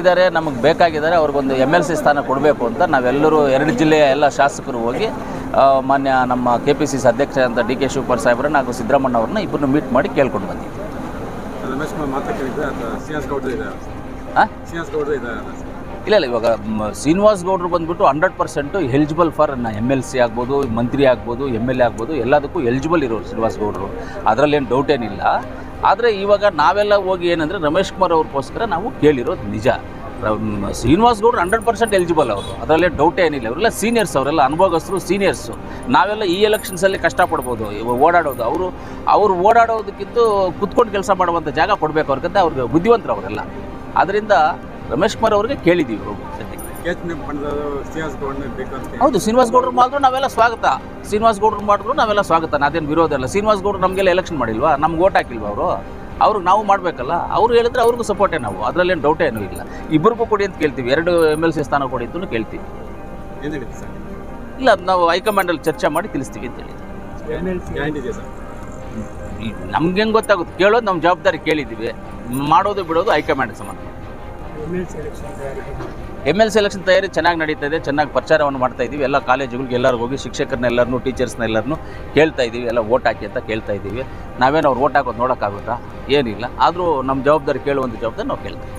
ಇದ್ದಾರೆ, ನಮಗೆ ಬೇಕಾಗಿದ್ದಾರೆ, ಅವ್ರಿಗೊಂದು MLC ಸ್ಥಾನ ಕೊಡಬೇಕು ಅಂತ ನಾವೆಲ್ಲರೂ 2 ಜಿಲ್ಲೆಯ ಎಲ್ಲ ಶಾಸಕರು ಹೋಗಿ ಮಾನ್ಯ ನಮ್ಮ KPCC ಅಧ್ಯಕ್ಷ ಅಂತ DK ಶಿವಕುಮಾರ್ ಸಾಹೇಬ್ರನ್ನ ಹಾಗೂ ಸಿದ್ದರಾಮಣ್ಣ ಅವ್ರನ್ನ ಇಬ್ಬರನ್ನು ಮೀಟ್ ಮಾಡಿ ಕೇಳ್ಕೊಂಡು ಬಂದಿದ್ವಿ. ಇಲ್ಲ ಇವಾಗ ಶ್ರೀನಿವಾಸ್ ಗೌಡರು ಬಂದುಬಿಟ್ಟು 100% ಎಲಿಜಿಬಲ್ ಫಾರ್ MLC ಆಗ್ಬೋದು, ಮಂತ್ರಿ ಆಗ್ಬೋದು, MLA ಆಗ್ಬೋದು, ಎಲ್ಲದಕ್ಕೂ ಎಲಿಜಿಬಲ್ ಇರೋರು ಶ್ರೀನಿವಾಸ್ ಗೌಡರು, ಅದರಲ್ಲೇನು ಡೌಟ್ ಏನಿಲ್ಲ. ಆದರೆ ಇವಾಗ ನಾವೆಲ್ಲ ಹೋಗಿ ಏನಂದರೆ ರಮೇಶ್ ಕುಮಾರ್ ಅವ್ರಿಗೋಸ್ಕರ ನಾವು ಕೇಳಿರೋದು ನಿಜ. ಶ್ರೀನಿವಾಸ್ ಗೌಡರು 100% ಎಲಿಜಿಬಲ್ ಅವರು, ಅದರಲ್ಲೇ ಡೌಟೇ ಏನಿಲ್ಲ. ಅವರೆಲ್ಲ ಸೀನಿಯರ್ಸ್, ಅವರೆಲ್ಲ ಅನುಭವಸ್ಥರು, ಸೀನಿಯರ್ಸು. ನಾವೆಲ್ಲ ಈ ಎಲೆಕ್ಷನ್ಸಲ್ಲಿ ಕಷ್ಟಪಡ್ಬೋದು, ಓಡಾಡೋದು. ಅವರು ಓಡಾಡೋದಕ್ಕಿಂತ ಕುತ್ಕೊಂಡು ಕೆಲಸ ಮಾಡುವಂಥ ಜಾಗ ಕೊಡಬೇಕು ಅವ್ರಿಗಂತ. ಅವ್ರಿಗೆ ಬುದ್ಧಿವಂತರು ಅವರೆಲ್ಲ. ಅದರಿಂದ ರಮೇಶ್ ಕುಮಾರ್ ಅವ್ರಿಗೆ ಕೇಳಿದ್ದೀವಿ ಸದ್ಯಕ್ಕೆ. ಹೌದು, ಶ್ರೀನಿವಾಸ್ ಗೌಡರು ಮಾಡಿದ್ರು ನಾವೆಲ್ಲ ಸ್ವಾಗತ. ಶ್ರೀನಿವಾಸ್ ಗೌಡರು ಮಾಡಿದ್ರು ನಾವೆಲ್ಲ ಸ್ವಾಗತ, ಅದೇನು ವಿರೋಧ ಇಲ್ಲ. ಶ್ರೀನಿವಾಸ್ ಗೌಡರು ನಮಗೆಲ್ಲ ಎಲೆಕ್ಷನ್ ಮಾಡಿಲ್ವಾ, ನಮ್ಗೆ ಓಟ್ ಹಾಕಿಲ್ವ ಅವರು? ಅವ್ರಿಗೆ ನಾವು ಮಾಡಬೇಕಲ್ಲ. ಅವ್ರು ಹೇಳಿದ್ರೆ ಅವ್ರಿಗೂ ಸಪೋರ್ಟೇ ನಾವು, ಅದರಲ್ಲೇನು ಡೌಟೇ ಏನೂ ಇಲ್ಲ. ಇಬ್ಬರಿಗೂ ಕೊಡಿ ಅಂತ ಕೇಳ್ತೀವಿ, 2 MLC ಸ್ಥಾನ ಕೊಡಿ ಅಂತಲೂ ಕೇಳ್ತೀವಿ. ಇಲ್ಲ, ನಾವು ಹೈಕಮಾಂಡಲ್ಲಿ ಚರ್ಚೆ ಮಾಡಿ ತಿಳಿಸ್ತೀವಿ ಅಂತ ಹೇಳಿ. ನಮ್ಗೆ ಹೆಂಗೆ ಗೊತ್ತಾಗುತ್ತೆ? ಕೇಳೋದು ನಮ್ಮ ಜವಾಬ್ದಾರಿ, ಕೇಳಿದ್ದೀವಿ. ಮಾಡೋದು ಬಿಡೋದು ಹೈಕಮಾಂಡ್ ಸಂಬಂಧ. MLC ಎಲೆಕ್ಷನ್ ತಯಾರಿ ಚೆನ್ನಾಗಿ ನಡೀತಾ ಇದೆ, ಚೆನ್ನಾಗಿ ಪ್ರಚಾರವನ್ನು ಮಾಡ್ತಾ ಇದ್ದೀವಿ. ಎಲ್ಲ ಕಾಲೇಜುಗಳಿಗೆ ಎಲ್ಲರಿಗೂ ಹೋಗಿ ಶಿಕ್ಷಕರನ್ನೆಲ್ಲರನ್ನೂ, ಟೀಚರ್ಸ್ನೆಲ್ಲರನ್ನೂ ಕೇಳ್ತಾ ಇದ್ದೀವಿ. ಎಲ್ಲ ಓಟ್ ಹಾಕಿ ಅಂತ ಕೇಳ್ತಾ ಇದ್ದೀವಿ. ನಾವೇನು ಅವ್ರು ಓಟ್ ಹಾಕೋದು ನೋಡೋಕ್ಕಾಗುತ್ತಾ? ಏನಿಲ್ಲ. ಆದರೂ ನಮ್ಮ ಜವಾಬ್ದಾರಿ, ಕೇಳುವಂಥ ಜವಾಬ್ದಾರಿ ನಾವು ಕೇಳ್ತೀವಿ.